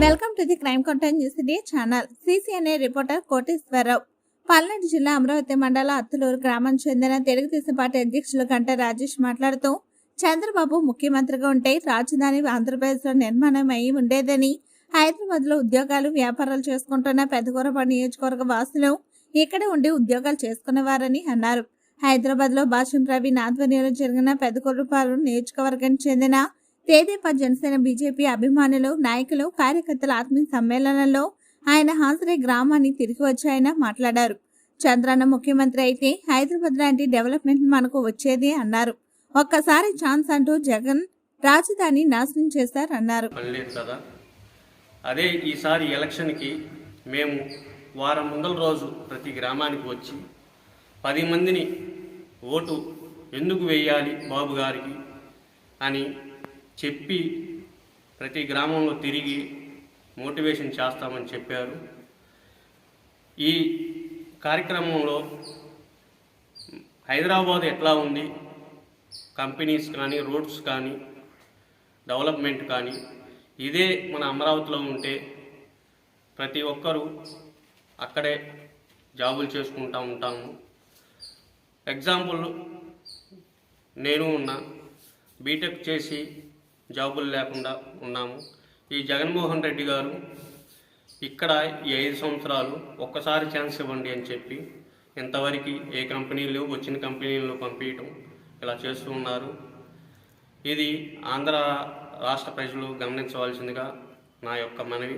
Welcome to the crime content news day channel. CCNA reporter Koteswararao. Palnadu జిల్లా అమరావతి మండల అత్తులూరు గ్రామానికి చెందిన తెలుగుదేశం పార్టీ అధ్యక్షులు గంటా రాజేష్ మాట్లాడుతూ, చంద్రబాబు ముఖ్యమంత్రిగా ఉంటే రాజధాని ఆంధ్రప్రదేశ్లో నిర్మాణం అయి ఉండేదని, హైదరాబాద్ లో ఉద్యోగాలు వ్యాపారాలు చేసుకుంటున్న పెద్దగూరపాడు నియోజకవర్గ వాసులు ఇక్కడే ఉండి ఉద్యోగాలు చేసుకునేవారని అన్నారు. హైదరాబాద్ లో భాషం ప్రవీణ్ ఆధ్వర్యంలో జరిగిన పెద్దగూరపాడు నియోజకవర్గానికి చెందిన తెదేపా జనసేన బీజేపీ అభిమానులు, నాయకులు, కార్యకర్తల ఆత్మీయ సమ్మేళనంలో ఆయన హాజరై గ్రామాన్ని తిరిగి వచ్చి ఆయన మాట్లాడారు. చంద్రన్న ముఖ్యమంత్రి అయితే హైదరాబాద్ లాంటి డెవలప్మెంట్ మనకు వచ్చేది అన్నారు. ఒక్కసారి ఛాన్స్ అంటూ జగన్ రాజధాని నాశనం చేశారన్నారు. అదే ఈసారి ఎలక్షన్కి మేము వారం ముందల రోజు ప్రతి గ్రామానికి వచ్చి 10 మందిని ఓటు ఎందుకు వేయాలి బాబు గారికి అని చెప్పి ప్రతి గ్రామంలో తిరిగి మోటివేషన్ చేస్తామని చెప్పారు. ఈ కార్యక్రమంలో హైదరాబాద్ ఎట్లా ఉంది, కంపెనీస్ కానీ, రోడ్స్ కానీ, డెవలప్మెంట్ కానీ ఇదే మన అమరావతిలో ఉంటే ప్రతి ఒక్కరూ అక్కడే జాబులు చేసుకుంటూ ఉంటాము. ఎగ్జాంపుల్ నేను ఉన్నా, బీటెక్ చేసి జాబులు లేకుండా ఉన్నాము. ఈ జగన్మోహన్ రెడ్డి గారు ఇక్కడ ఈ 5 సంవత్సరాలు ఒక్కసారి ఛాన్స్ ఇవ్వండి అని చెప్పి ఇంతవరకు ఏ కంపెనీలు వచ్చిన కంపెనీలను పంపించడం ఇలా చేస్తూ ఉన్నారు. ఇది ఆంధ్ర రాష్ట్ర ప్రజలు గమనించవలసిందిగా నా యొక్క మనవి.